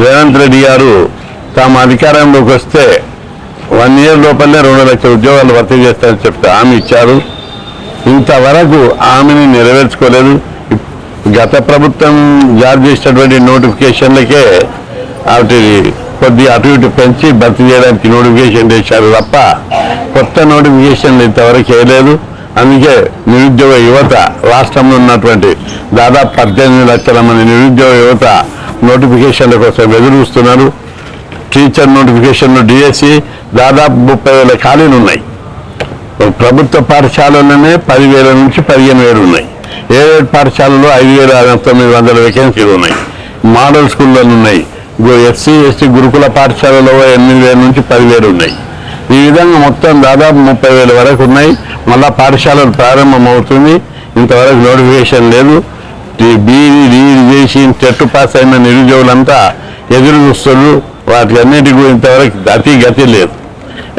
రేవంత్ రెడ్డి గారు తాము అధికారంలోకి వస్తే 1 year లోపలనే 2 లక్షల ఉద్యోగాలు భర్తీ చేస్తారని చెప్తే హామీ ఇచ్చారు. ఇంతవరకు హామీని నెరవేర్చుకోలేదు. గత ప్రభుత్వం జారీ చేసినటువంటి నోటిఫికేషన్లకే వాటి కొద్దిగా అటు ఇటు పెంచి భర్తీ చేయడానికి నోటిఫికేషన్ చేశారు తప్ప కొత్త నోటిఫికేషన్లు ఇంతవరకు వేయలేదు. అందుకే నిరుద్యోగ యువత రాష్ట్రంలో ఉన్నటువంటి దాదాపు 18 లక్షల మంది నిరుద్యోగ యువత నోటిఫికేషన్ల కోసం ఎదురుస్తున్నారు. టీచర్ నోటిఫికేషన్లు డిఎస్సి దాదాపు 30,000 ఖాళీలు ఉన్నాయి. ప్రభుత్వ పాఠశాలలోనే 10,000 నుంచి 15,000 ఉన్నాయి. ఏడేడు పాఠశాలలో 5,900 వేకెన్సీలు ఉన్నాయి. మోడల్ స్కూళ్ళలో ఉన్నాయి. ఎస్సీ ఎస్టీ గురుకుల పాఠశాలలో 8,000 నుంచి 10,000 ఉన్నాయి. ఈ విధంగా మొత్తం దాదాపు 30,000 వరకు ఉన్నాయి. మళ్ళా పాఠశాలలు ప్రారంభమవుతుంది. ఇంతవరకు నోటిఫికేషన్ లేదు. బీఈడీ చేసి టెట్ పాస్ అయిన నిరుద్యోగులంతా ఎదురు చూస్తున్నారు. వాటి అన్నిటికీ ఇంతవరకు గతి లేదు.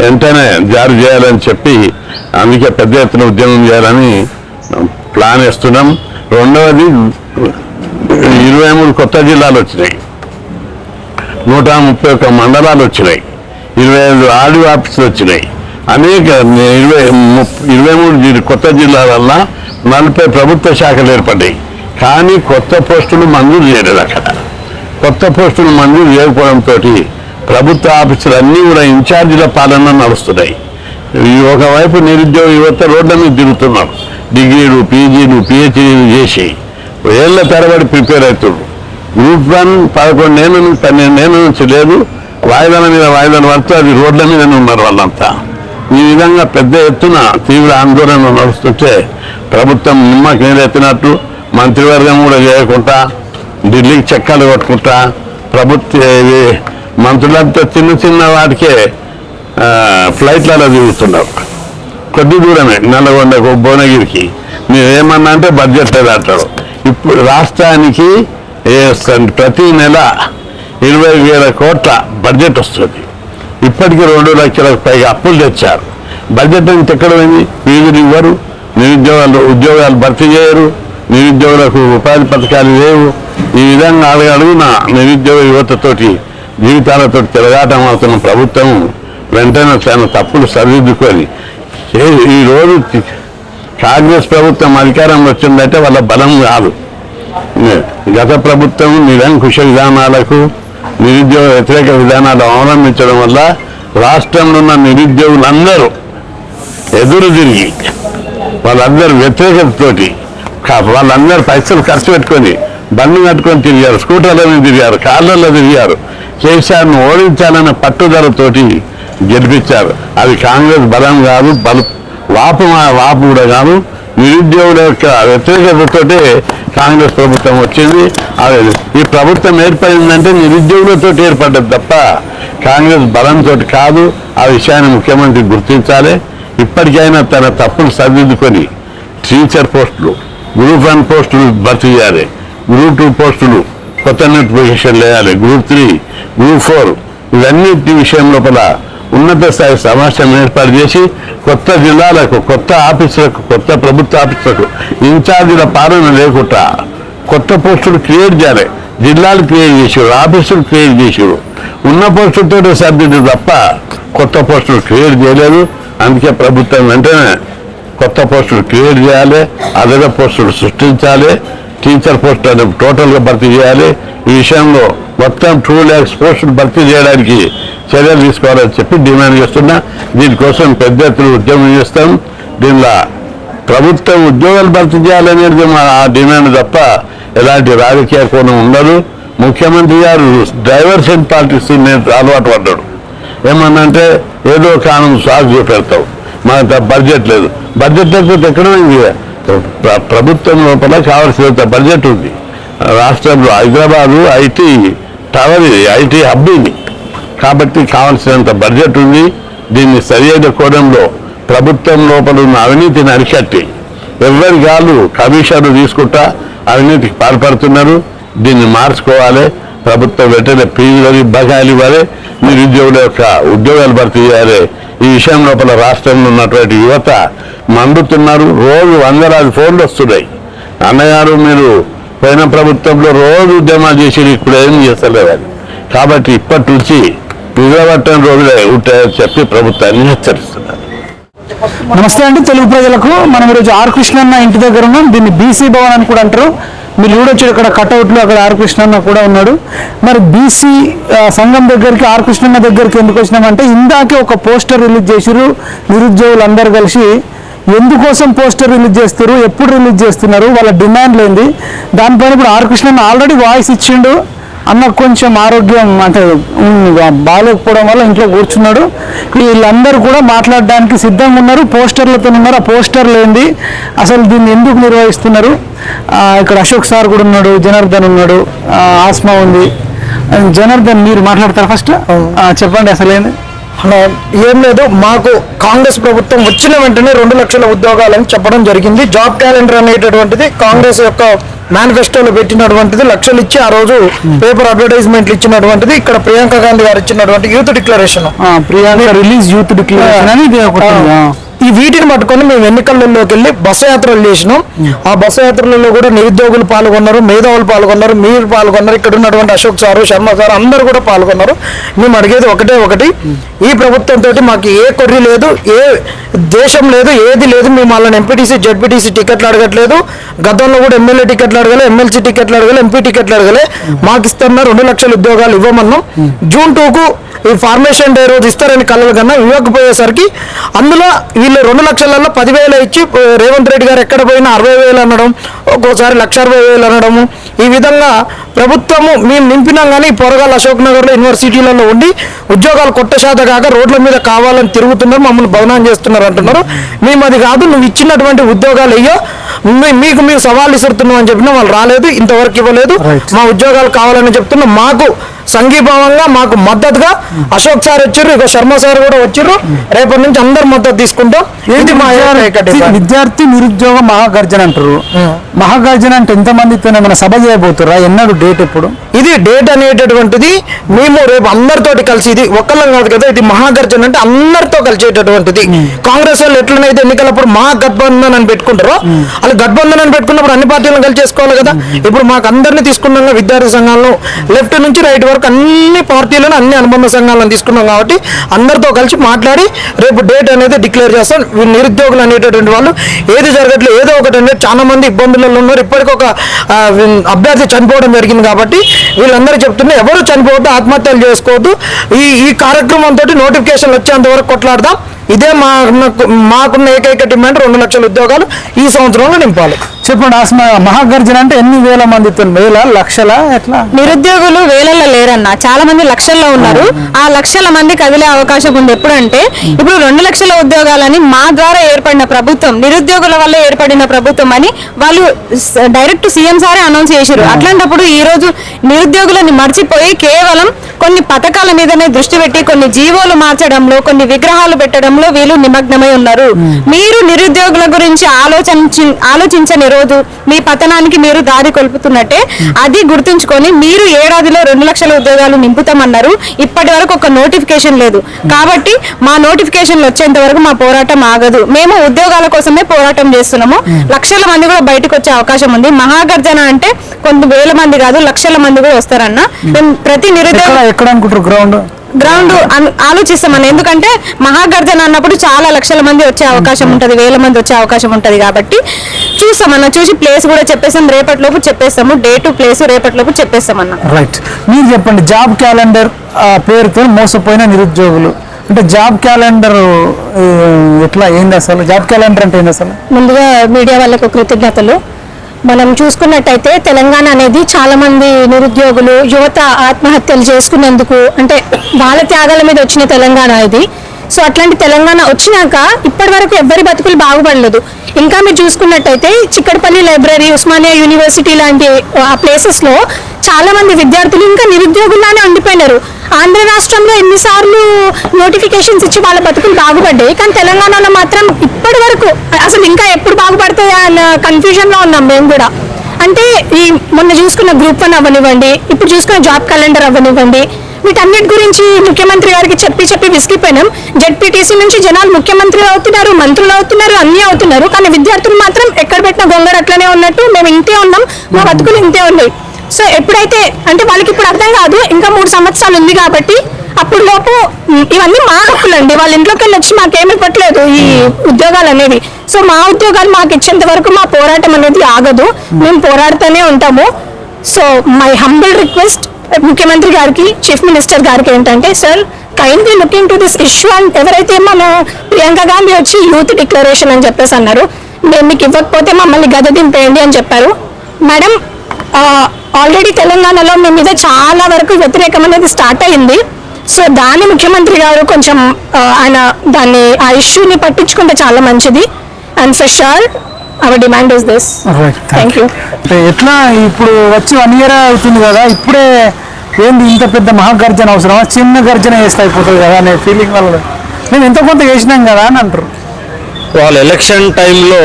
వెంటనే జారీ చేయాలని చెప్పి అందుకే పెద్ద ఎత్తున ఉద్యమం చేయాలని ప్లాన్ వేస్తున్నాం. రెండవది 23 కొత్త జిల్లాలు వచ్చినాయి. 131 మండలాలు వచ్చినాయి. 25 ఆర్డీ ఆఫీసులు వచ్చినాయి. అనేక 23 కొత్త జిల్లాల వల్ల 40 ప్రభుత్వ శాఖలు ఏర్పడ్డాయి. కానీ కొత్త పోస్టులు మంజూరు చేయలేదు. అక్కడ కొత్త పోస్టులు మంజూరు చేయకపోవడంతో ప్రభుత్వ ఆఫీసులు అన్నీ కూడా ఇన్ఛార్జీల పాలన నడుస్తున్నాయి. ఒకవైపు నిరుద్యోగ యువత రోడ్ల మీద తిరుగుతున్నారు. డిగ్రీలు పీజీలు పిహెచ్డీలు చేసి ఏళ్ల తరబడి ప్రిపేర్ అవుతున్నారు. గ్రూప్ 1 11 ఏళ్ళ నుంచి 12 ఏళ్ళ నుంచి లేదు. వాయిదాల మీద వాయిదాలు పడుతూ అది రోడ్ల మీదనే ఉన్నారు వాళ్ళంతా. ఈ విధంగా పెద్ద ఎత్తున తీవ్ర ఆందోళన నడుస్తుంటే ప్రభుత్వం నిమ్మకి నీరెత్తినట్టు మంత్రివర్గం కూడా చేయకుండా ఢిల్లీకి చెక్కలు కొట్టుకుంటా ప్రభుత్వ మంత్రులంతా చిన్న వాటికే ఫ్లైట్లలో తిరుగుతున్నారు. కొద్ది దూరమే నల్లగొండకు భువనగిరికి. మీరు ఏమన్నా అంటే బడ్జెట్ లేదు అంటారు. ఇప్పుడు రాష్ట్రానికి ప్రతి నెల 20,000 కోట్ల బడ్జెట్ వస్తుంది. ఇప్పటికీ 2 లక్షలకు పైగా అప్పులు తెచ్చారు. బడ్జెట్ అంతా ఎక్కడ పోయింది? వీధులు ఇవ్వరు, ఉద్యోగాలు భర్తీ చేయరు, నిరుద్యోగులకు ఉపాధి పథకాలు లేవు. ఈ విధంగా అడుగున నిరుద్యోగ యువతతోటి జీవితాలతో తిరగాటం అవుతున్న ప్రభుత్వం వెంటనే తన తప్పులు సరిదిద్దుకొని ఈరోజు కాంగ్రెస్ ప్రభుత్వం అధికారంలో వచ్చిందంటే వాళ్ళ బలం కాదు. గత ప్రభుత్వం నిరంకుశ విధానాలకు నిరుద్యోగ వ్యతిరేక విధానాలు అవలంబించడం వల్ల రాష్ట్రంలో ఉన్న నిరుద్యోగులందరూ ఎదురు తిరిగి వాళ్ళందరూ వ్యతిరేకతతోటి వాళ్ళందరూ పైసలు ఖర్చు పెట్టుకొని బండి కట్టుకొని తిరిగారు, స్కూటర్ల మీద తిరిగారు, కార్లలో తిరిగారు. కేసీఆర్ను ఓడించాలనే పట్టుదలతోటి గెలిపించారు. అది కాంగ్రెస్ బలం కాదు, వాపు కూడా కాదు. నిరుద్యోగుల యొక్క వ్యతిరేకతతోటే కాంగ్రెస్ ప్రభుత్వం వచ్చింది. ఈ ప్రభుత్వం ఏర్పడిందంటే నిరుద్యోగులతో ఏర్పడ్డది తప్ప కాంగ్రెస్ బలంతో కాదు. ఆ విషయాన్ని ముఖ్యమంత్రి గుర్తించాలి. ఇప్పటికైనా తన తప్పులు సరిదిద్దుకొని టీచర్ పోస్టులు, గ్రూప్ 1 పోస్టులు భర్తీ చేయాలి, గ్రూప్ 2 పోస్టులు కొత్త నోటిఫికేషన్ వేయాలి, గ్రూప్ 3, గ్రూప్ 4 ఇవన్నిటి విషయం లోపల ఉన్నత స్థాయి సమావేశం ఏర్పాటు చేసి కొత్త జిల్లాలకు, కొత్త ఆఫీసులకు, కొత్త ప్రభుత్వ ఆఫీసులకు ఇన్ఛార్జీల పాలన లేకుండా కొత్త పోస్టులు క్రియేట్ చేయాలి. జిల్లాలు క్రియేట్ చేసారు, ఆఫీసులు క్రియేట్ చేసారు. ఉన్న పోస్టులతో సర్దిద్దు తప్ప కొత్త పోస్టులు క్రియేట్ చేయలేదు. అందుకే ప్రభుత్వం వెంటనే కొత్త పోస్టులు క్రియేట్ చేయాలి, అదనపు పోస్టులు సృష్టించాలి, టీచర్ పోస్టులు టోటల్గా భర్తీ చేయాలి. ఈ విషయంలో మొత్తం 2 lakhs పోస్టులు భర్తీ చేయడానికి చర్యలు తీసుకోవాలని చెప్పి డిమాండ్ చేస్తున్నా. దీనికోసం పెద్ద ఎత్తున ఉద్యమం చేస్తాం. దీనిలో ప్రభుత్వం ఉద్యోగాలు భర్తీ చేయాలనేది మా డిమాండ్ తప్ప ఎలాంటి రాజకీయ కోణం ఉండదు. ముఖ్యమంత్రి గారు డైవర్షన్ పాలిటిక్స్ అలవాటు పడ్డాడు. ఏమన్నంటే ఏదో కారణం సాగు చూపెడతావు, మన బడ్జెట్ లేదు. బడ్జెట్ లేకపోతే ఎక్కడ ఉంది? ప్రభుత్వం లోపల కావాల్సినంత బడ్జెట్ ఉంది. రాష్ట్రంలో Hyderabad IT tower, IT hub ఇది కాబట్టి కావాల్సినంత బడ్జెట్ ఉంది. దీన్ని సరియైన కోణంలో ప్రభుత్వం లోపల ఉన్న అవినీతిని అరికట్టి ఎవరి కాళ్ళు కమిషన్లు తీసుకుంటా అవినీతికి పాల్పడుతున్నారు. దీన్ని మార్చుకోవాలి. ప్రభుత్వం వెంటనే ఫీజులు బకాయిలు ఇవ్వాలి, నిరుద్యోగుల యొక్క ఉద్యోగాలు భర్తీ చేయాలి. ఈ విషయం లోపల రాష్ట్రంలో ఉన్నటువంటి యువత మండుతున్నారు. రోజు 100 ఫోన్లు వస్తున్నాయి. అన్నగారు మీరు పోయిన ప్రభుత్వంలో రోజు ఉద్యమాలు చేసి ఇప్పుడు ఏం చేస్తలేదు. కాబట్టి ఇప్పటి నుంచి మిగలబట్టని రోజులే ఉంటాయని చెప్పి ప్రభుత్వాన్ని హెచ్చరిస్తున్నారు. నమస్తే అండి తెలుగు ప్రజలకు. మనం ఈరోజు ఆర్ కృష్ణన్న ఇంటి దగ్గర ఉన్నాం. దీన్ని బీసీ భవన్ అని కూడా అంటారు. మీరు చూడొచ్చు ఇక్కడ కటౌట్లు, అక్కడ ఆర్ కృష్ణన్న కూడా ఉన్నాడు. మరి బీసీ సంఘం దగ్గరికి ఆర్ కృష్ణన్న దగ్గరికి ఎందుకు వచ్చినామంటే ఇందాకే ఒక పోస్టర్ రిలీజ్ చేసిరు నిరుద్యోగులు అందరు కలిసి. ఎందుకోసం పోస్టర్ రిలీజ్ చేస్తారు, ఎప్పుడు రిలీజ్ చేస్తున్నారు, వాళ్ళ డిమాండ్లు ఏంది, దానిపైన ఇప్పుడు ఆర్ కృష్ణన్న ఆల్రెడీ వాయిస్ ఇచ్చిండు. అన్న కొంచెం ఆరోగ్యం అంటే బాగాలేకపోవడం వల్ల ఇంట్లో కూర్చున్నాడు. వీళ్ళందరూ కూడా మాట్లాడడానికి సిద్ధంగా ఉన్నారు, పోస్టర్లతో ఉన్నారు. ఆ పోస్టర్లు ఏంది, అసలు దీన్ని ఎందుకు నిర్వహిస్తున్నారు, ఇక్కడ అశోక్ సార్ కూడా ఉన్నాడు, జనార్దన్ ఉన్నాడు, ఆస్మా ఉంది. జనార్దన్ మీరు మాట్లాడతారు ఫస్ట్, చెప్పండి అసలు ఏంది. ఏం లేదు, మాకు కాంగ్రెస్ ప్రభుత్వం వచ్చిన వెంటనే 2 లక్షల ఉద్యోగాలని చెప్పడం జరిగింది. జాబ్ క్యాలెండర్ అనేటటువంటిది కాంగ్రెస్ యొక్క మేనిఫెస్టోలో పెట్టినటువంటిది. లక్షలు ఇచ్చి ఆ రోజు పేపర్ అడ్వర్టైజ్మెంట్లు ఇచ్చినటువంటిది. ఇక్కడ ప్రియాంక గాంధీ గారు ఇచ్చినటువంటి youth declaration, Priyanka release youth declaration అని ఈ వీటిని పట్టుకొని మేము ఎన్నికలలోకి వెళ్ళి బస్సు యాత్రలు చేసినాం. ఆ బస్సు యాత్రలలో కూడా నిరుద్యోగులు పాల్గొన్నారు, మేధావులు పాల్గొన్నారు, మీరు పాల్గొన్నారు, ఇక్కడ ఉన్నటువంటి అశోక్ సారు, శర్మ సార్ అందరూ కూడా పాల్గొన్నారు. మేము అడిగేది ఒకటి, ఈ ప్రభుత్వంతో మాకు ఏ కొర్రీ లేదు, ఏ దేశం లేదు, ఏది లేదు. మేము వాళ్ళని ఎంపీటీసీ జెడ్పీటీసీ టికెట్లు అడగట్లేదు. గతంలో కూడా ఎమ్మెల్యే టికెట్లు అడగలే, ఎమ్మెల్సీ టికెట్లు అడగలే, ఎంపీ టికెట్లు అడగలే. మాకు ఇస్తున్న 2 లక్షల ఉద్యోగాలు ఇవ్వమన్నాం. జూన్ 2కు ఈ ఫార్మేషన్ డే రోజు ఇస్తారని కలలు కన్నా ఇవ్వకపోయేసరికి అందులో వీళ్ళు 2 లక్షలలో 10,000 ఇచ్చి రేవంత్ రెడ్డి గారు ఎక్కడ పోయినా 60,000 అనడం, ఒక్కోసారి 1,60,000 అనడము. ఈ విధంగా ప్రభుత్వము మేము నింపినాం కానీ పొరగాల అశోక్ నగర్లో యూనివర్సిటీలలో ఉండి ఉద్యోగాలు కొట్టశాత కాక రోడ్ల మీద కావాలని తిరుగుతున్నారు, మమ్మల్ని బదనాం చేస్తున్నారు అంటున్నారు. మేము అది కాదు, నువ్వు ఇచ్చినటువంటి ఉద్యోగాలు అయ్యో మీకు మేము సవాళ్ళు ఇస్తున్నాం అని చెప్పినా వాళ్ళు రాలేదు, ఇంతవరకు ఇవ్వలేదు. మా ఉద్యోగాలు కావాలని చెప్తున్నాం. మాకు సంఘీభావంగా మాకు మద్దతుగా అశోక్ సార్ వచ్చారు, ఇక శర్మ సార్ కూడా వచ్చారు. రేపటి నుంచి అందరు మద్దతు తీసుకుంటాం. ఇది మా విద్యార్థి నిరుద్యోగ మహాగర్జన అంటారు. మహాగర్జన అంటే ఎంతమందితో మన సభ చేయబోతురా, ఎన్నడు డేట్ ఎప్పుడు? ఇది డేట్ అనేటటువంటిది మేము రేపు అందరితోటి కలిసి, ఇది ఒక్కళ్ళం కాదు కదా, ఇది మహాగర్జన అంటే అందరితో కలిసేటటువంటిది. కాంగ్రెస్ వాళ్ళు ఎట్లనైతే ఎన్నికలప్పుడు మహాగఠబంధన్ అని పెట్టుకుంటారో అలా గఠబంధన్ అని పెట్టుకున్నప్పుడు అన్ని పార్టీలను కలిసి చేసుకోవాలి కదా. ఇప్పుడు మాకు అందరినీ తీసుకున్నాం, విద్యార్థి సంఘాలను లెఫ్ట్ నుంచి రైట్ వరకు అన్ని పార్టీలను అన్ని అనుబంధ సంఘాలను తీసుకున్నాం. కాబట్టి అందరితో కలిసి మాట్లాడి రేపు డేట్ అనేది డిక్లేర్ చేస్తాం. నిరుద్యోగులు అనేటటువంటి వాళ్ళు ఏది జరగట్లేదు, ఏదో ఒకటి అనేది చాలా మంది ఇబ్బందులలో ఉన్నారు. ఇప్పటికి ఒక అభ్యర్థి చనిపోవడం జరిగింది. కాబట్టి వీళ్ళందరూ చెప్తున్నారు, ఎవరు చనిపోవద్దు, ఆత్మహత్యలు చేసుకోవద్దు. ఈ కార్యక్రమంతో నోటిఫికేషన్ వచ్చేంత వరకు కొట్లాడదాం. ఇదే మాకున్న ఏకైక డిమాండ్. 2 లక్షల ఉద్యోగాలు ఈ సంవత్సరంలో నింపాలి. చెప్పండి ఆస్మా, మహాగర్జన అంటే ఎన్ని వేల మందితో, వేల లక్షల ఎట్లా? నిరుద్యోగులు వేలల్లో లేరన్నా, చాలా మంది లక్షల్లో ఉన్నారు. ఆ లక్షల మంది కదిలే అవకాశం ఉంది. ఎప్పుడంటే ఇప్పుడు 2 లక్షల ఉద్యోగాలని మా ద్వారా ఏర్పడిన ప్రభుత్వం, నిరుద్యోగుల వల్ల ఏర్పడిన ప్రభుత్వం అని వాళ్ళు డైరెక్ట్ సీఎం సారే అనౌన్స్ చేశారు. అట్లాంటప్పుడు ఈ రోజు నిరుద్యోగులని మర్చిపోయి కేవలం కొన్ని పథకాల మీదనే దృష్టి పెట్టి కొన్ని జీవోలు మార్చడంలో, కొన్ని విగ్రహాలు పెట్టడంలో వీళ్ళు నిమగ్నమై ఉన్నారు. మీరు నిరుద్యోగుల గురించి ఆలోచించని రోజు మీ పతనానికి మీరు దారి కొల్పుతున్నట్టే. అది గుర్తుంచుకొని మీరు ఏడాదిలో 2 లక్షల ఉద్యోగాలు నింపుతామన్నారు. ఇప్పటి వరకు ఒక నోటిఫికేషన్ లేదు. కాబట్టి మా నోటిఫికేషన్లు వచ్చేంత వరకు మా పోరాటం ఆగదు. మేము ఉద్యోగాల కోసమే పోరాటం చేస్తున్నాము. లక్షల మంది కూడా బయటకు వచ్చే అవకాశం ఉంది. మహాగర్జన అంటే కొన్ని వేల మంది కాదు, లక్షల మంది కూడా వస్తారన్న. ప్రతి నిరుద్యోగ ఎక్కడ అనుకుంటారు గ్రౌండ్ ఆలోచిస్తామని. ఎందుకంటే మహాగర్జన అన్నప్పుడు చాలా లక్షల మంది వచ్చే అవకాశం ఉంటుంది, వేల మంది వచ్చే అవకాశం ఉంటుంది. కాబట్టి చూస్తామన్న, చూసి ప్లేస్ కూడా చెప్పేస్తాం, రేపటిలోపు చెప్పేస్తాము. డేటు ప్లేస్ రేపటిలోపు చెప్పేస్తామన్న. రైట్, మీరు చెప్పండి. జాబ్ క్యాలెండర్ పేరుతో మోసపోయిన నిరుద్యోగులు అంటే జాబ్ క్యాలెండర్ ఎట్లా, ఏంది అసలు జాబ్ క్యాలెండర్ అంటే ఏంది అసలు? ముందుగా మీడియా వాళ్ళకు కృతజ్ఞతలు. మనం చూసుకున్నట్టయితే తెలంగాణ అనేది చాలా మంది నిరుద్యోగులు యువత ఆత్మహత్యలు చేసుకునేందుకు అంటే వాళ్ళ త్యాగాల మీద వచ్చిన తెలంగాణ ఇది. సో అట్లాంటి తెలంగాణ వచ్చినాక ఇప్పటి వరకు ఎవ్వరి బతుకులు బాగుపడలేదు. ఇంకా మీరు చూసుకున్నట్టయితే చిక్కడపల్లి లైబ్రరీ, ఉస్మానియా యూనివర్సిటీ లాంటి ఆ ప్లేసెస్లో చాలా మంది విద్యార్థులు ఇంకా నిరుద్యోగుల్లానే ఉండిపోయినారు. ఆంధ్ర రాష్ట్రంలో ఎన్నిసార్లు నోటిఫికేషన్స్ ఇచ్చి వాళ్ళ బతుకులు బాగుపడ్డాయి, కానీ తెలంగాణలో మాత్రం ఇప్పటి వరకు అసలు ఇంకా ఎప్పుడు బాగుపడతాయా అన్న కన్ఫ్యూజన్లో ఉన్నాం మేము కూడా. అంటే ఈ మొన్న చూసుకున్న గ్రూప్ 1 అవ్వనివ్వండి, ఇప్పుడు చూసుకున్న జాబ్ క్యాలెండర్ అవ్వనివ్వండి, వీటన్నిటి గురించి ముఖ్యమంత్రి గారికి చెప్పి విసిగిపోయినాం. జెడ్పీటీసీ నుంచి జనాలు ముఖ్యమంత్రులు అవుతున్నారు, మంత్రులు అవుతున్నారు, అన్నీ అవుతున్నారు. కానీ విద్యార్థులు మాత్రం ఎక్కడ పెట్టిన గొంగడు అట్లనే ఉన్నట్టు మేము ఇంతే ఉన్నాం, మా బతుకులు ఇంతే ఉన్నాయి. సో ఎప్పుడైతే అంటే వాళ్ళకి ఇప్పుడు అర్థం కాదు, ఇంకా 3 సంవత్సరాలు ఉంది కాబట్టి అప్పుడు లోపు ఇవన్నీ మా హక్కులండి. వాళ్ళ ఇంట్లోకి వెళ్ళి వచ్చి మాకేమి ఇవ్వట్లేదు ఈ ఉద్యోగాలు అనేవి. సో మా ఉద్యోగాలు మాకు ఇచ్చేంత వరకు మా పోరాటం అనేది ఆగదు, మేము పోరాడుతూనే ఉంటాము. సో మై హంబుల్ రిక్వెస్ట్ ముఖ్యమంత్రి గారికి, చీఫ్ మినిస్టర్ గారికి ఏంటంటే, sir kindly looking to this issue. And ఎవరైతే మన ప్రియాంక గాంధీ వచ్చి యూత్ డిక్లరేషన్ అని చెప్పేసి అన్నారు, మేము మీకు ఇవ్వకపోతే మమ్మల్ని గద దింపేయండి అని చెప్పారు. మేడం ఆల్రెడీ తెలంగాణలో మీ మీద చాలా వరకు వ్యతిరేకం అనేది స్టార్ట్ అయింది. సో దాన్ని ముఖ్యమంత్రి గారు కొంచెం ఆయన ఆ ఇష్యూని పట్టించుకుంటే చాలా మంచిది. And for sure hour demand is this. Thank you. ఎట్లా ఇప్పుడు వచ్చి 1 year అవుతుంది కదా, ఇప్పుడే ఏంది ఇంత పెద్ద మహాగర్జన అవసరమా, చిన్న గర్జన చేస్తే అయిపోతుంది కదా అనే ఫీలింగ్ వాళ్ళు మేము ఎంతో కొంత చేసినాం కదా అని అంటారు. వాళ్ళు ఎలక్షన్ టైంలో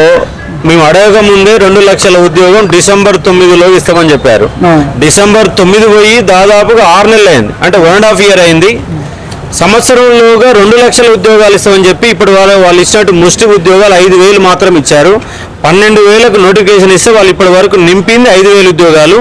మేము అడగక ముందే 2 లక్షల ఉద్యోగం December 9 ఇస్తామని చెప్పారు. December 9 పోయి దాదాపుగా 6 నెలలు అయింది, అంటే 1.5 year అయింది. సంవత్సరంలోగా 2 లక్షల ఉద్యోగాలు ఇస్తామని చెప్పి ఇప్పుడు వాళ్ళు ఇచ్చినట్టు ముష్టి ఉద్యోగాలు 5,000 మాత్రం ఇచ్చారు. 12,000కు నోటిఫికేషన్ ఇస్తే వాళ్ళు ఇప్పటి వరకు నింపింది 5,000 ఉద్యోగాలు.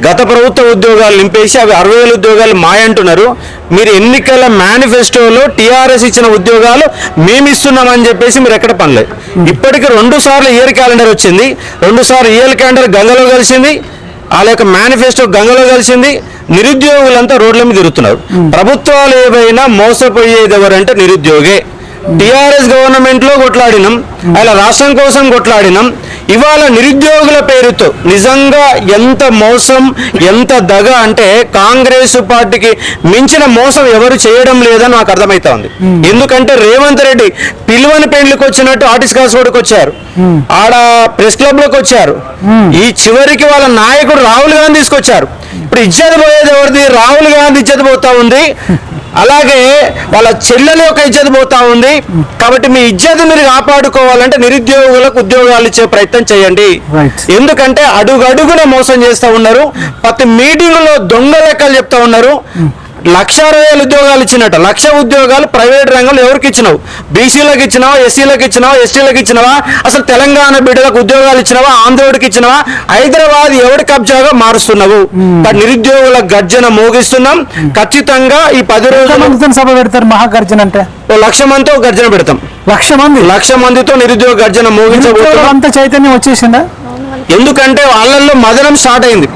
గత ప్రభుత్వ ఉద్యోగాలు నింపేసి అవి 60,000 ఉద్యోగాలు మాయంటున్నారు. మీరు ఎన్నికల మేనిఫెస్టోలో టీఆర్ఎస్ ఇచ్చిన ఉద్యోగాలు మేము ఇస్తున్నామని చెప్పేసి మీరు ఎక్కడ పనిలేదు. ఇప్పటికి 2 సార్లు ఇయర్ క్యాలెండర్ వచ్చింది, 2 సార్లు ఇయర్ క్యాలెండర్ గంగలో కలిసింది, వాళ్ళ యొక్క మేనిఫెస్టో గంగలో కలిసింది. నిరుద్యోగులంతా రోడ్ల మీద తిరుగుతున్నారు. ప్రభుత్వాలు ఏవైనా మోసపోయేది ఎవరంటే నిరుద్యోగే. టీఆర్ఎస్ గవర్నమెంట్ లో కొట్లాడినాం, అలా రాష్ట్రం కోసం కొట్లాడినాం. ఇవాళ నిరుద్యోగుల పేరుతో నిజంగా ఎంత మోసం, ఎంత దగ అంటే కాంగ్రెస్ పార్టీకి మించిన మోసం ఎవరు చేయడం లేదని నాకు అర్థమైతా ఉంది. ఎందుకంటే రేవంత్ రెడ్డి పిలువని పెళ్లికి వచ్చినట్టు ఆర్టిస్ట్ కాస్కోడ్కి వచ్చారు, ఆడ ప్రెస్ క్లబ్ లోకి వచ్చారు. ఈ చివరికి వాళ్ళ నాయకుడు రాహుల్ గాంధీ తీసుకొచ్చారు. ఇప్పుడు ఇజ్జత్ పోయేది ఎవరిది? రాహుల్ గాంధీ ఇజ్జత్ పోతా ఉంది, అలాగే వాళ్ళ చెల్లెల యొక్క ఇజ్జత్ పోతా ఉంది. కాబట్టి మీ ఇజ్జత్ మీరు కాపాడుకోవాలంటే నిరుద్యోగులకు ఉద్యోగాలు ఇచ్చే ప్రయత్నం చేయండి. ఎందుకంటే అడుగడుగున మోసం చేస్తూ ఉన్నారు, ప్రతి మీటింగ్ లో దొంగ లెక్కలు చెప్తా ఉన్నారు. 1,60,000 ఉద్యోగాలు ఇచ్చినట్టు, 1,00,000 ఉద్యోగాలు ప్రైవేట్ రంగంలో ఎవరికి ఇచ్చినావు? బీసీలకు ఇచ్చినావా, ఎస్సీలకు ఇచ్చినావా, ఎస్టీలకు ఇచ్చినావా? అసలు తెలంగాణ బిడ్డలకు ఉద్యోగాలు ఇచ్చినావా, ఆంధ్రోడికి ఇచ్చినావా? హైదరాబాద్ ఎవరి కబ్జాగా మారుస్తున్నావు? నిరుద్యోగుల గర్జన మోగిస్తున్నాం. ఖచ్చితంగా ఈ 10 రోజులు సభ పెడతారు మహాగర్జన అంటే 1,00,000 మందితో గర్జన పెడతాం. 1,00,000 మందితో నిరుద్యోగ గర్జన మోగించబోతున్నాం. అంత చైతన్యం వచ్చేసిందా? ఎందుకంటే వాళ్ళల్లో మదనం స్టార్ట్ అయింది.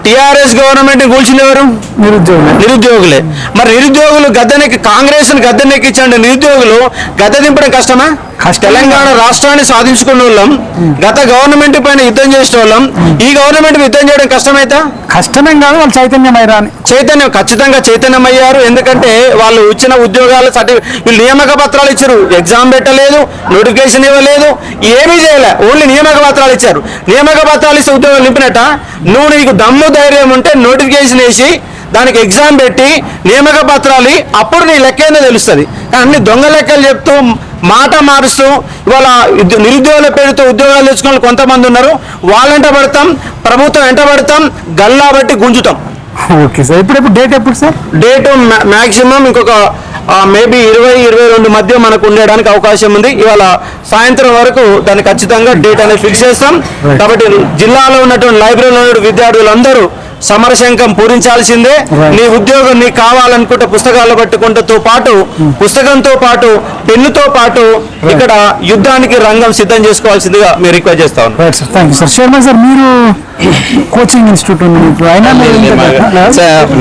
టీఆర్ఎస్ గవర్నమెంట్ కూల్చింది ఎవరు? నిరుద్యోగులే. మరి నిరుద్యోగులు గద్దెనెక్కి, కాంగ్రెస్ గద్దెనెక్కించండి. నిరుద్యోగులు గద్దె దింపడం కష్టమా? తెలంగాణ రాష్ట్రాన్ని సాధించుకున్న వాళ్ళం, గత గవర్నమెంట్ పైన యుద్ధం చేసిన వాళ్ళం, ఈ గవర్నమెంట్ యుద్ధం చేయడం కష్టమైతే? కష్టమేం కాదు, వాళ్ళు చైతన్యం ఖచ్చితంగా చైతన్యం అయ్యారు. ఎందుకంటే వాళ్ళు ఇచ్చిన ఉద్యోగాలు వీళ్ళు నియామక పత్రాలు ఇచ్చారు, ఎగ్జామ్ పెట్టలేదు, నోటిఫికేషన్ ఇవ్వలేదు, ఏమీ చేయలే, ఓన్లీ నియామక పత్రాలు ఇచ్చారు. నియామక పత్రాలు ఇస్తే ఉద్యోగాలు నింపినట్ట? నువ్వు నీకు దమ్ము ధైర్యం ఉంటే నోటిఫికేషన్ వేసి దానికి ఎగ్జామ్ పెట్టి నియామక పత్రాలు అప్పుడు నీ లెక్క ఏందో తెలుస్తుంది. అన్ని దొంగ లెక్కలు చెప్తూ మాట మారుస్తూ ఇవాళ నిరుద్యోగుల పేరుతో ఉద్యోగాలు తెచ్చుకున్న కొంతమంది ఉన్నారు. వాళ్ళంట పడతాం, ప్రభుత్వం వెంట పడతాం, గల్లా బట్టి గుంజుతాం. ఓకే సార్, ఇప్పుడు డేట్ ఎప్పుడు సార్? డేట్ మాక్సిమం ఇంకొక మేబీ 20-22 మధ్య మనకు ఉండడానికి అవకాశం ఉంది. ఇవాళ సాయంత్రం వరకు దాన్ని ఖచ్చితంగా డేట్ అనేది ఫిక్స్ చేస్తాం. కాబట్టి జిల్లాలో ఉన్నటువంటి లైబ్రరీలో ఉన్న విద్యార్థులందరూ సమరశంకం పూరించాల్సిందే. నీ ఉద్యోగం నీకు కావాలనుకుంటే పుస్తకాలు పట్టుకుంటూ పాటు, పుస్తకంతో పాటు, పెన్నుతో పాటు ఇక్కడ యుద్ధానికి రంగం సిద్ధం చేసుకోవాల్సిందిగా మీరు రిక్వెస్ట్ చేస్తా ఉన్నాను. సార్ మీరు కోచింగ్ ఇన్స్టిట్యూట్ ఉంది మీకు, అయినా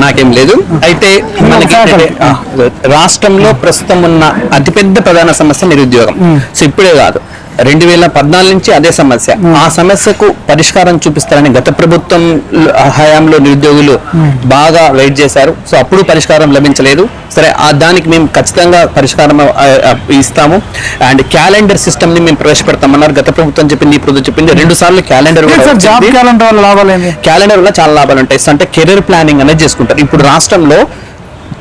నాకేం లేదు. అయితే మనకి రాష్ట్రంలో ప్రస్తుతం ఉన్న అతిపెద్ద ప్రధాన సమస్య నిరుద్యోగం. సో ఇప్పుడే కాదు, 2014 నుంచి అదే సమస్య. ఆ సమస్యకు పరిష్కారం చూపిస్తారని గత ప్రభుత్వం హయాంలో నిరుద్యోగులు బాగా వెయిట్ చేశారు. సో అప్పుడు పరిష్కారం లభించలేదు. సరే, దానికి మేము ఖచ్చితంగా పరిష్కారం ఇస్తాము. అండ్ క్యాలెండర్ సిస్టమ్ ని మేము ప్రవేశపెడతామన్నారు. గత ప్రభుత్వం చెప్పింది, ఈ ప్రభుత్వం చెప్పింది. 2 సార్లు క్యాలెండర్ వల్ల చాలా లాభాలు ఉంటాయి. అంటే కెరీర్ ప్లానింగ్ అనేది చేసుకుంటారు. ఇప్పుడు రాష్ట్రంలో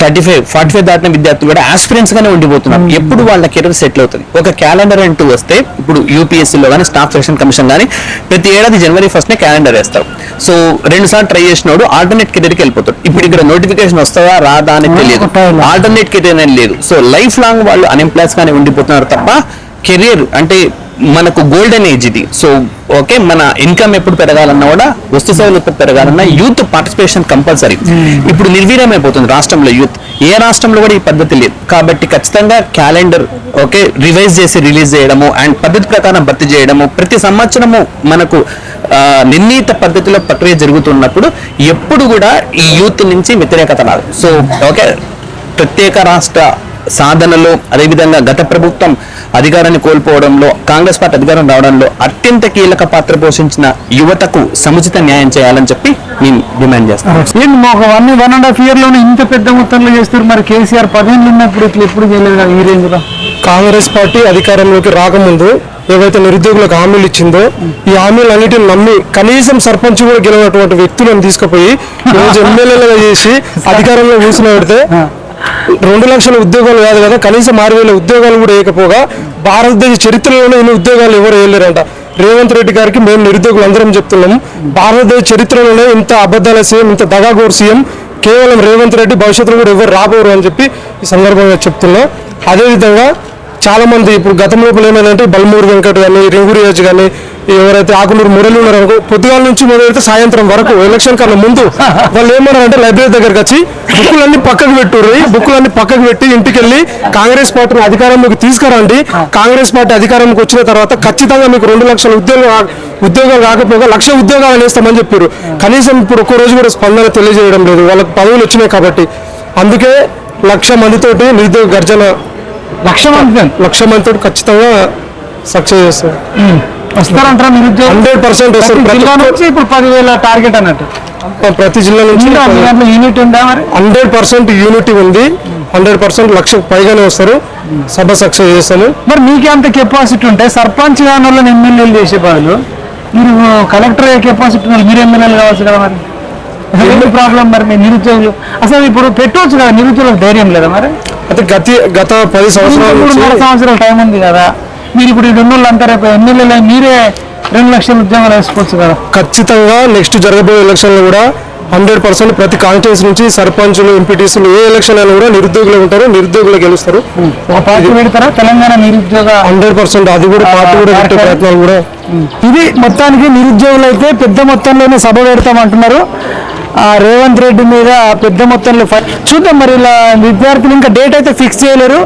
35-45 దాటిన విద్యార్థులు కూడా ఆస్పిరెంట్స్ గానే ఉండిపోతున్నారు. ఎప్పుడు వాళ్ళ కెరీర్ సెటిల్ అవుతుంది? ఒక క్యాలెండర్ అంటూ వస్తే, ఇప్పుడు యూపీఎస్సీలో కానీ స్టాఫ్ సెలక్షన్ కమిషన్ కానీ ప్రతి ఏడాది January 1st క్యాలెండర్ వేస్తారు. సో 2 సార్లు ట్రై చేసినోడు ఆల్టర్నేట్ కెరీర్కి వెళ్ళిపోతాడు. ఇప్పుడు ఇక్కడ నోటిఫికేషన్ వస్తుందా రాదా అని తెలియదు, ఆల్టర్నేట్ కెరీర్ అనేది లేదు. సో లైఫ్ లాంగ్ వాళ్ళు అన్ఎంప్లాయ్స్ గానే ఉండిపోతున్నారు తప్ప కెరీర్ అంటే మనకు గోల్డెన్ ఏజ్ ఇది. సో ఓకే, మన ఇన్కమ్ ఎప్పుడు పెరగాలన్నా కూడా, వస్తు సేవల ఉత్పత్తి పెరగాలన్నా యూత్ పార్టిసిపేషన్ కంపల్సరీ. ఇప్పుడు నిర్వీర్యమైపోతుంది రాష్ట్రంలో యూత్. ఏ రాష్ట్రంలో కూడా ఈ పద్ధతి లేదు. కాబట్టి ఖచ్చితంగా క్యాలెండర్ ఓకే రివైజ్ చేసి రిలీజ్ చేయడము అండ్ పద్ధతి ప్రకారం భర్తీ చేయడము, ప్రతి సంవత్సరము మనకు నిర్ణీత పద్ధతిలో ప్రక్రియ జరుగుతున్నప్పుడు ఎప్పుడు కూడా ఈ యూత్ నుంచి వ్యతిరేకత రాదు. సో ఓకే, ప్రత్యేక రాష్ట్ర సాధనలో, అదేవిధంగా గత ప్రభుత్వం అధికారాన్ని కోల్పోవడంలో, కాంగ్రెస్ పార్టీ అధికారం రావడంలో అత్యంత కీలక పాత్ర పోషించిన యువతకు సముచిత న్యాయం చేయాలని చెప్పి నేను డిమాండ్ చేస్తాను. ఒక 1.5 year లోనే ఇంత పెద్ద మొత్తంలో చేస్తారు. మరి కేసీఆర్ 10 ఏళ్ళు ఉన్నప్పుడు ఇట్లా ఎప్పుడు చేయలేదు కదా ఈ రేంజ్ లో. కాంగ్రెస్ పార్టీ అధికారంలోకి రాకముందు ఏవైతే నిరుద్యోగులకు హామీలు ఇచ్చిందో, ఈ హామీలు అన్నిటిని నమ్మి కనీసం సర్పంచ్ కూడా గెలిచినటువంటి వ్యక్తులను తీసుకుపోయి రోజు ఎమ్మెల్యేలుగా చేసి అధికారంలో కూర్చుని పెడితే 2 లక్షల ఉద్యోగాలు కాదు కదా, కనీసం 6,000 ఉద్యోగాలు కూడా వేయకపోగా భారతదేశ చరిత్రలోనే ఇన్ని ఉద్యోగాలు ఎవరు వేయలేరంట. రేవంత్ రెడ్డి గారికి మేము నిరుద్యోగులు అందరం చెప్తున్నాం, భారతదేశ చరిత్రలోనే ఇంత అబద్ధాల సీఎం, ఇంత దగాగోరు సీఎం కేవలం రేవంత్ రెడ్డి, భవిష్యత్తులో కూడా ఎవరు రాబోరు అని చెప్పి ఈ సందర్భంగా చెప్తున్నాం. అదేవిధంగా చాలా మంది ఇప్పుడు గతంలో ఏమైందంటే బల్మూరు వెంకట్ కానీ, రింగురియాజ్ కానీ, ఎవరైతే ఆకునూరు మురళి ఉన్నారనుకో, పొద్దుగాల నుంచి మొదలెడితే సాయంత్రం వరకు ఎలక్షన్ కన్నా ముందు వాళ్ళు ఏమన్నారంటే లైబ్రరీ దగ్గరకు వచ్చి బుక్కులన్నీ పక్కకు పెట్టుర్రు, బుక్కులన్నీ పక్కకు పెట్టి ఇంటికి వెళ్ళి కాంగ్రెస్ పార్టీని అధికారంలోకి తీసుకురండి, కాంగ్రెస్ పార్టీ అధికారంలోకి వచ్చిన తర్వాత ఖచ్చితంగా మీకు 2 లక్షల ఉద్యోగాలు రాకపోగా 1,00,000 ఉద్యోగాలు వేస్తామని చెప్పారు. కనీసం ఇప్పుడు ఒక్క రోజు కూడా స్పందన తెలియజేయడం లేదు. వాళ్ళకి పదవులు వచ్చినాయి కాబట్టి. అందుకే 1,00,000 మందితోటి నిరుద్యోగ గర్జన, 1,00,000 మందితో ఖచ్చితంగా సక్సెస్ చేస్తారు. వస్తారంటారా నిరుద్యోగం? 100% వస్తారు. ఇప్పుడు 10,000 టార్గెట్ అన్నట్టు ప్రతి జిల్లా నుంచి యూనిట్ ఉందా? మరి 100% యూనిటీ ఉంది. 100% 1,00,000 పైగానే వస్తారు. సభ సక్సెస్ చేస్తాము. మరి మీకే అంత కెపాసిటీ ఉంటే సర్పంచ్ కాని వాళ్ళని ఎమ్మెల్యేలు చేసే బదులు మీరు కలెక్టర్ కెపాసిటీ ఉన్నారు, మీరు ఎమ్మెల్యేలు కావచ్చు కదా. మరి ఎందుకు ప్రాబ్లం? మరి మీ నిరుద్యోగులు అసలు ఇప్పుడు పెట్టవచ్చు కదా, నిరుద్యోగులకు ధైర్యం లేదా? మరి అయితే గత 10 సంవత్సరాల టైం ఉంది కదా. మీరు ఇప్పుడు ఈ 2 అంతా రేపు ఎమ్మెల్యేలు మీరే 2 లక్షల ఉద్యోగాలు వేసుకోవచ్చు కదా. ఖచ్చితంగా నెక్స్ట్ జరగబోయే ఎలక్షన్లో కూడా 100% ప్రతి కాన్స్టిట్యూన్సీ నుంచి సర్పంచులు, ఎంపీటీసీలు ఏ ఎలక్షన్ అయినా కూడా నిరుద్యోగులు ఉంటారు, నిరుద్యోగులు గెలుస్తారు. ఒక పార్టీ పెడతారా తెలంగాణ నిరుద్యోగ? 100% అది కూడా పార్టీ కూడా పెట్టే ప్రయత్నాలు కూడా. ఇది మొత్తానికి నిరుద్యోగులు అయితే పెద్ద మొత్తంలోనే సభ పెడతామంటున్నారు. రేవంత్ రెడ్డి మీద పెద్ద మొత్తంలో చూద్దాం. మరి ఇలా విద్యార్థులు ఇంకా డేట్ అయితే ఫిక్స్ చేయలేరు.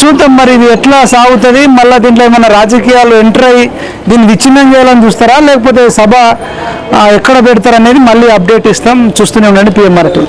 చూద్దాం మరి ఇది ఎట్లా సాగుతుంది. మళ్ళీ దీంట్లో ఏమన్నా రాజకీయాలు ఎంటర్ అయ్యి దీన్ని విచ్ఛిన్నం చేయాలని చూస్తారా, లేకపోతే సభ ఎక్కడ పెడతారనేది మళ్ళీ అప్డేట్ ఇస్తాం. చూస్తూనే ఉండండి PMR2.